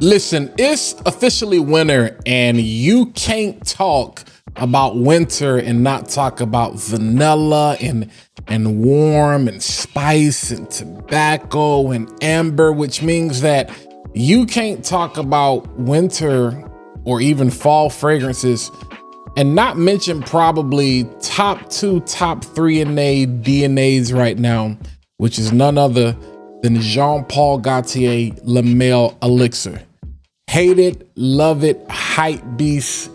Listen, it's officially winter, and you can't talk about winter and not talk about vanilla and warm and spice and tobacco and amber, which means that you can't talk about winter or even fall fragrances and not mention probably top 2, top 3 in DNAs right now, which is none other than Jean Paul Gaultier La Male Elixir. Hate it, love it, hype beast,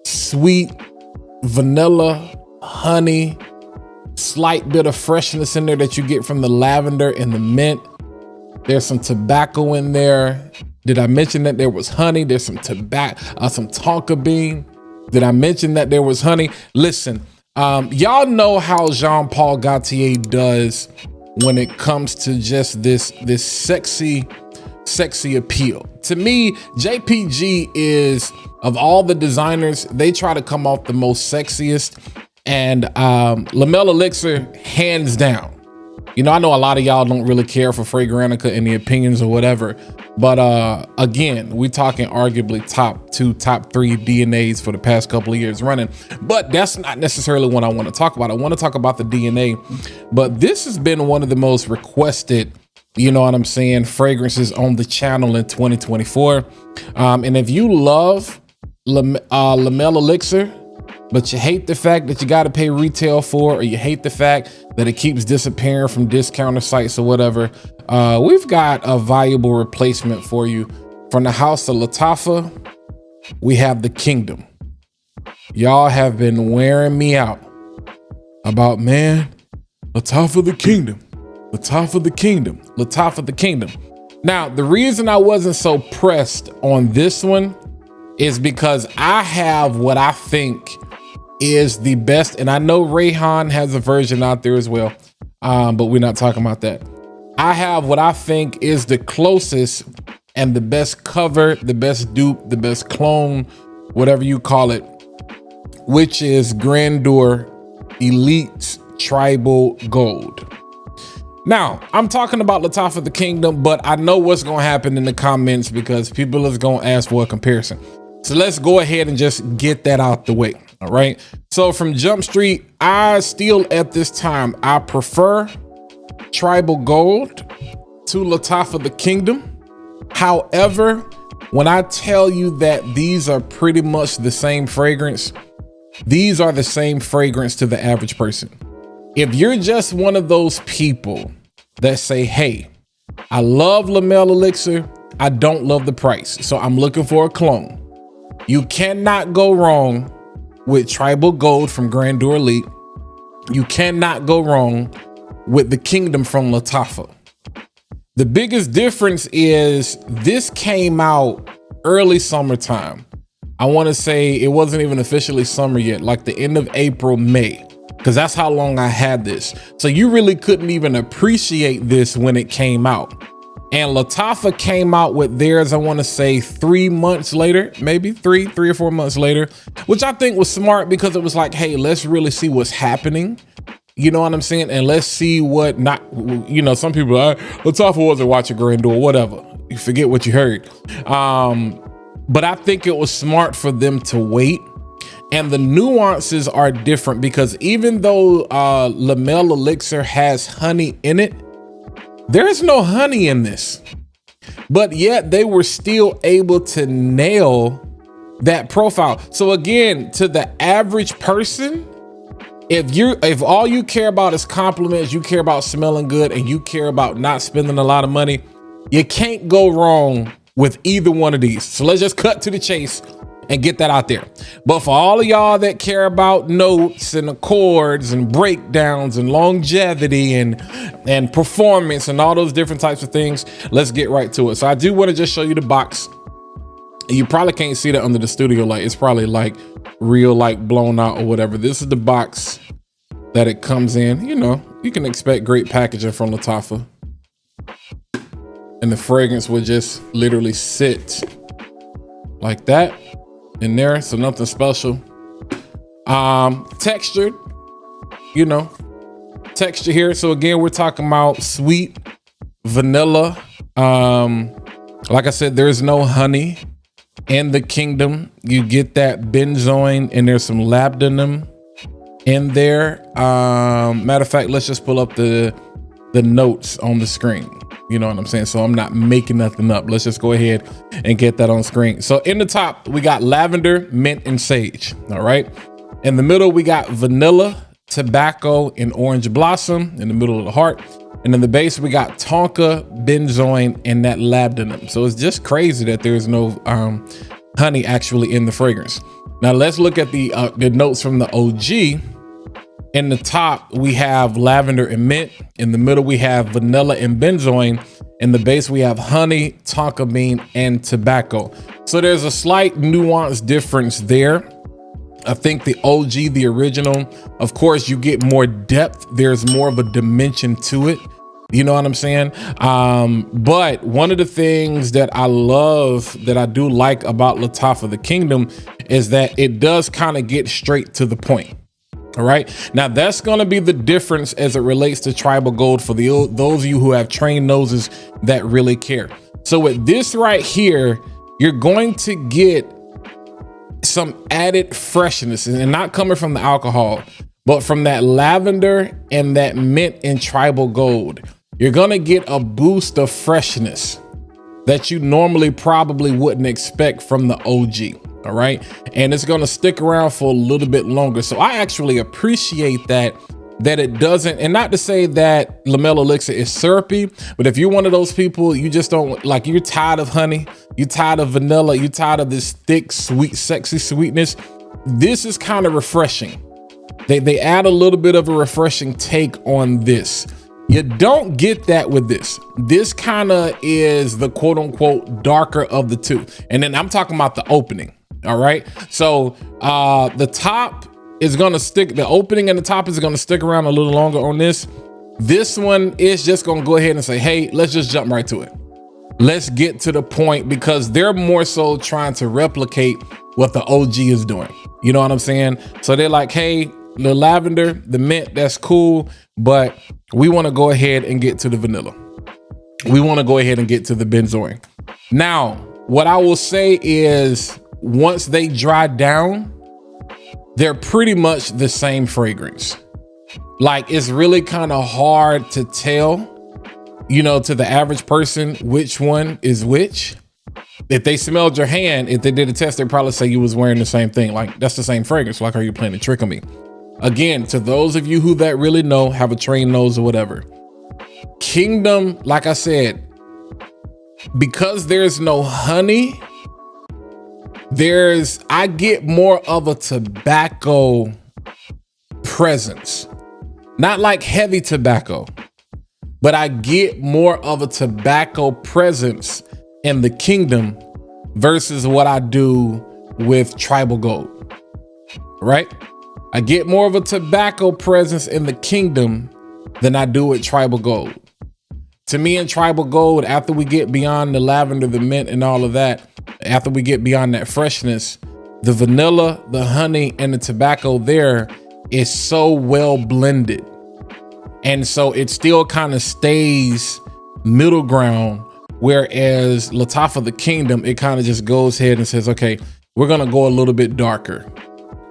sweet, vanilla, honey, slight bit of freshness in there that you get from the lavender and the mint. There's some tobacco in there. Did I mention that there was honey? There's some tobacco, some tonka bean. Did I mention that there was honey? Listen, y'all know how Jean Paul Gaultier does when it comes to just this sexy appeal. To me, JPG is, of all the designers, they try to come off the most sexiest, and La Male Elixir, hands down. You know, I know a lot of y'all don't really care for Fragrantica and the opinions or whatever, but again, we talking arguably top 2, top 3 DNAs for the past couple of years running, but that's not necessarily what I want to talk about. I want to talk about the DNA, but this has been one of the most requested, you know what I'm saying, fragrances on the channel in 2024. And if you love La Male Elixir, but you hate the fact that you got to pay retail for, or you hate the fact that it keeps disappearing from discounter sites or whatever, we've got a valuable replacement for you. From the house of Lattafa, we have the Kingdom. Y'all have been wearing me out about, man, Lattafa the Kingdom. Lattafa the Kingdom, Lattafa the Kingdom. Now, the reason I wasn't so pressed on this one is because I have what I think is the best, and I know Rayhan has a version out there as well, but we're not talking about that. I have what I think is the closest and the best cover, the best dupe, the best clone, whatever you call it, which is Grandeur Elite Tribal Gold. Now, I'm talking about Lattafa the Kingdom, but I know what's going to happen in the comments because people is going to ask for a comparison. So let's go ahead and just get that out the way. All right. So from Jump Street, I still at this time, I prefer Tribal Gold to Lattafa the Kingdom. However, when I tell you that these are pretty much the same fragrance, these are the same fragrance to the average person. If you're just one of those people that say, hey, I love La Male Elixir, I don't love the price, so I'm looking for a clone. You cannot go wrong with Tribal Gold from Grandeur Elite. You cannot go wrong with the Kingdom from Lattafa. The biggest difference is this came out early summertime. I want to say it wasn't even officially summer yet, like the end of April, May, because that's how long I had this. So you really couldn't even appreciate this when it came out. And Lattafa came out with theirs, I want to say 3 months later, maybe three or 4 months later, which I think was smart because it was like, hey, let's really see what's happening. You know what I'm saying? And let's see what not, you know, some people are, Lattafa wasn't watching Grandeur, whatever. You forget what you heard. But I think it was smart for them to wait. And the nuances are different because even though La Male Elixir has honey in it, there's no honey in this, but yet they were still able to nail that profile. So again, to the average person, if all you care about is compliments, you care about smelling good, and you care about not spending a lot of money, you can't go wrong with either one of these. So let's just cut to the chase and get that out there. But for all of y'all that care about notes and accords and breakdowns and longevity and performance and all those different types of things, let's get right to it. So I do want to just show you the box. You probably can't see that under the studio light. It's probably like real light blown out or whatever. This is the box that it comes in. You know, you can expect great packaging from Lattafa. And the fragrance would just literally sit like that in there, so nothing special. Textured, you know, texture here. So again, we're talking about sweet vanilla, Like I said, there's no honey in the kingdom. You get that benzoin, and there's some labdanum in there. Matter of fact, let's just pull up the notes on the screen. You know what I'm saying? So I'm not making nothing up. Let's just go ahead and get that on screen. So in the top, we got lavender, mint, and sage. All right. In the middle, we got vanilla, tobacco, and orange blossom in the middle of the heart. And in the base, we got tonka, benzoin, and that labdanum. So it's just crazy that there's no honey actually in the fragrance. Now let's look at the notes from the OG. In the top, we have lavender and mint. In the middle, we have vanilla and benzoin. In the base, we have honey, tonka bean, and tobacco. So there's a slight nuance difference there. I think the OG, the original, of course, you get more depth. There's more of a dimension to it. You know what I'm saying? But one of the things that I love, that I do like about Lattafa the Kingdom, is that it does kind of get straight to the point. All right. Now that's going to be the difference as it relates to tribal gold for those of you who have trained noses that really care. So with this right here, you're going to get some added freshness, and not coming from the alcohol, but from that lavender and that mint and tribal gold. You're going to get a boost of freshness that you normally probably wouldn't expect from the OG. All right. And it's going to stick around for a little bit longer. So I actually appreciate that it doesn't, and not to say that LaMelo Elixir is syrupy, but if you're one of those people, you just don't like, you're tired of honey, you're tired of vanilla, you're tired of this thick, sweet, sexy sweetness, this is kind of refreshing. They add a little bit of a refreshing take on this. You don't get that with this. This kind of is the quote unquote darker of the two. And then I'm talking about the opening. All right. So the top is going to stick, the opening and the top is going to stick around a little longer on this. This one is just going to go ahead and say, hey, let's just jump right to it. Let's get to the point, because they're more so trying to replicate what the OG is doing. You know what I'm saying? So they're like, hey, the lavender, the mint, that's cool, but we want to go ahead and get to the vanilla. We want to go ahead and get to the benzoin. Now, what I will say is, once they dry down, they're pretty much the same fragrance. Like, it's really kind of hard to tell, you know, to the average person, which one is which. If they smelled your hand, if they did a test, they'd probably say you was wearing the same thing. Like, that's the same fragrance. Like, are you playing a trick on me? Again, to those of you who that really know, have a trained nose or whatever, Kingdom, like I said, because there's no honey, I get more of a tobacco presence. Not like heavy tobacco, but I get more of a tobacco presence in the Kingdom versus what I do with tribal gold, right? I get more of a tobacco presence in the Kingdom than I do with tribal gold. To me, in tribal gold, after we get beyond the lavender, the mint, and all of that, after we get beyond that freshness, the vanilla, the honey, and the tobacco there is so well blended. And so it still kind of stays middle ground. Whereas Lattafa the Kingdom, it kind of just goes ahead and says, okay, we're going to go a little bit darker.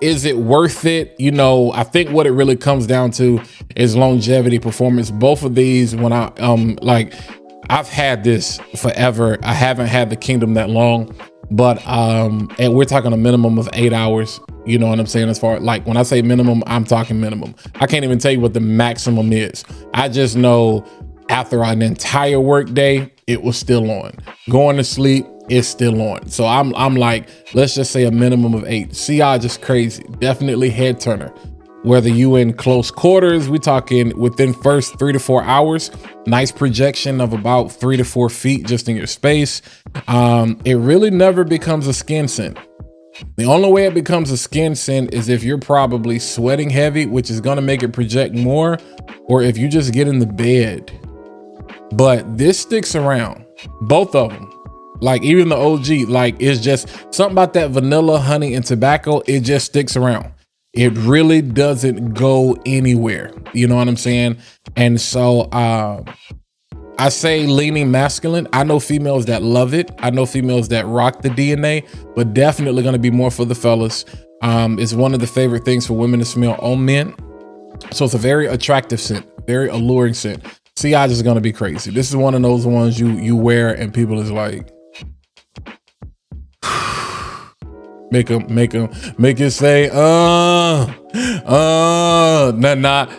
Is it worth it? You know, I think what it really comes down to is longevity, performance. Both of these, when I've had this forever. I haven't had the Kingdom that long, but and we're talking a minimum of 8 hours. You know what I'm saying? As far like when I say minimum, I'm talking minimum. I can't even tell you what the maximum is. I just know after an entire work day, it was still on. Going to sleep, it's still on. So I'm like, let's just say a minimum of 8. CI just crazy. Definitely head turner. Whether you in close quarters, we talking within first 3 to 4 hours, nice projection of about 3 to 4 feet just in your space. It really never becomes a skin scent. The only way it becomes a skin scent is if you're probably sweating heavy, which is going to make it project more, or if you just get in the bed. But this sticks around, both of them. Like even the OG, like it's just something about that vanilla, honey, and tobacco. It just sticks around. It really doesn't go anywhere. You know what I'm saying? And so I say leaning masculine. I know females that love it. I know females that rock the DNA, but definitely going to be more for the fellas. It's one of the favorite things for women to smell on men. So it's a very attractive scent, very alluring scent. Sillage is going to be crazy. This is one of those ones you wear and people is like, make it say, nah.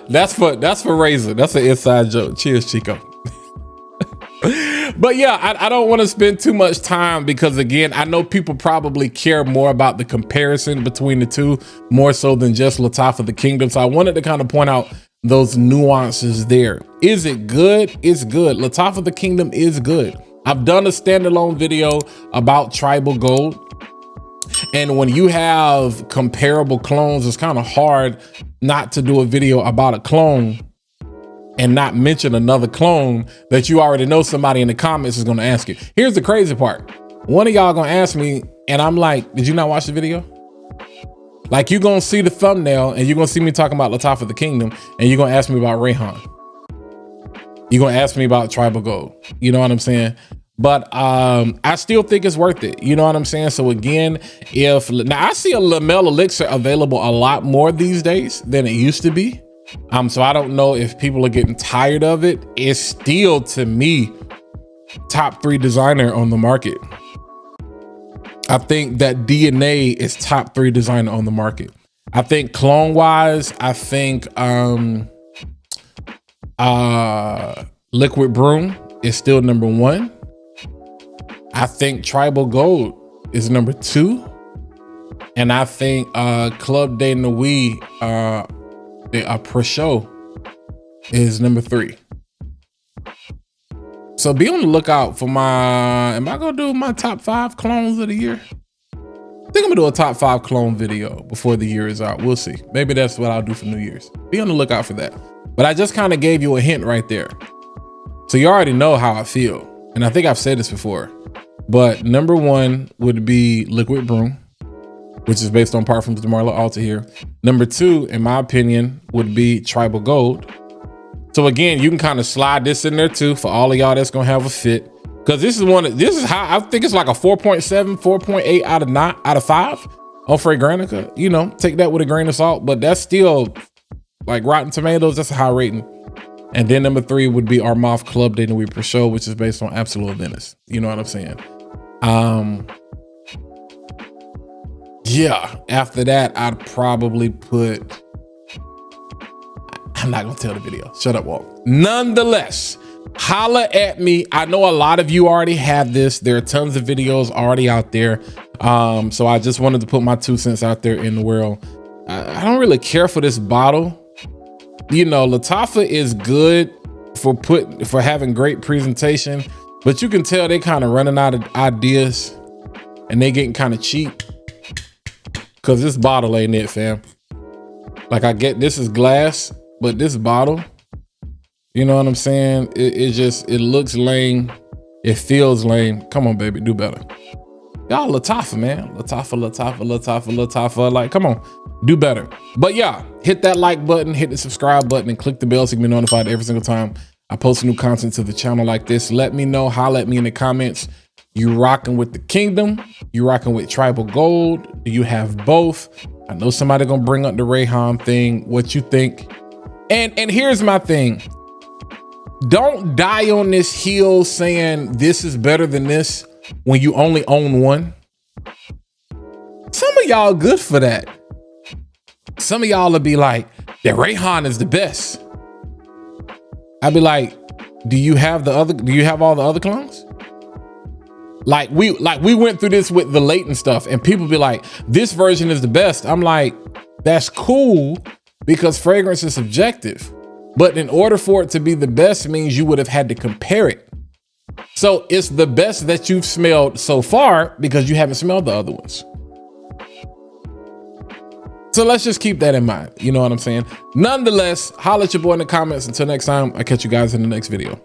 That's for Razor. That's an inside joke. Cheers, Chico. But yeah, I don't want to spend too much time because again, I know people probably care more about the comparison between the two more so than just Lattafa the Kingdom. So I wanted to kind of point out those nuances there. Is it good? It's good. Lattafa the Kingdom is good. I've done a standalone video about Tribal Gold. And when you have comparable clones, it's kind of hard not to do a video about a clone and not mention another clone that you already know somebody in the comments is going to ask you. Here's the crazy part. One of y'all going to ask me and I'm like, did you not watch the video? Like you're going to see the thumbnail and you're going to see me talking about Lattafa the Kingdom and you're going to ask me about Rayhan. You're going to ask me about Tribal Gold. You know what I'm saying? But I still think it's worth it. You know what I'm saying? So again, now I see a Lamel Elixir available a lot more these days than it used to be. So I don't know if people are getting tired of it. It's still, to me, top 3 designer on the market. I think that DNA is top 3 designer on the market. I think clone wise, I think Liquid Broom is still number 1. I think Tribal Gold is number 2. And I think Club de Nuit, Pre-Show is number 3. So be on the lookout for am I gonna do my top 5 clones of the year? I think I'm gonna do a top 5 clone video before the year is out. We'll see. Maybe that's what I'll do for New Year's. Be on the lookout for that. But I just kind of gave you a hint right there. So you already know how I feel. And I think I've said this before, but number 1 would be Liquid Broom, which is based on Parfums de Marla Alta here. Number 2, in my opinion, would be Tribal Gold. So again, you can kind of slide this in there too for all of y'all that's gonna have a fit. Cause this is how I think it's like a 4.7, 4.8 out of 5 on Fragrantica. You know, take that with a grain of salt, but that's still like Rotten Tomatoes, that's a high rating. And then number 3 would be Armaf Club de Nuit Pre-Show, which is based on Absolute Venice. You know what I'm saying? Yeah, after that, I'd probably put, I'm not gonna tell the video. Shut up, Walt. Nonetheless, holla at me. I know a lot of you already have this. There are tons of videos already out there. So I just wanted to put my 2 cents out there in the world. I don't really care for this bottle. You know, Lattafa is good for having great presentation, but you can tell they kind of running out of ideas and they getting kind of cheap. Cause this bottle ain't it, fam. Like I get this is glass, but this bottle, you know what I'm saying? It looks lame. It feels lame. Come on, baby, do better. Y'all Lattafa, man. Lattafa. Like, come on, do better. But yeah, hit that like button, hit the subscribe button, and click the bell so you can be notified every single time I post new content to the channel like this. Let me know, holla at me in the comments. You rocking with the Kingdom? You rocking with Tribal Gold? Do you have both? I know somebody gonna bring up the Rayhan thing. What you think? And here's my thing. Don't die on this hill saying this is better than this when you only own one. Some of y'all good for that. Some of y'all will be like, that Rayhan is the best. I'd be like, do you have all the other clones? Like we went through this with the latent stuff and people be like, this version is the best. I'm like, that's cool because fragrance is subjective. But in order for it to be the best means you would have had to compare it. So it's the best that you've smelled so far because you haven't smelled the other ones. So let's just keep that in mind. You know what I'm saying? Nonetheless, holla at your boy in the comments. Until next time, I'll catch you guys in the next video.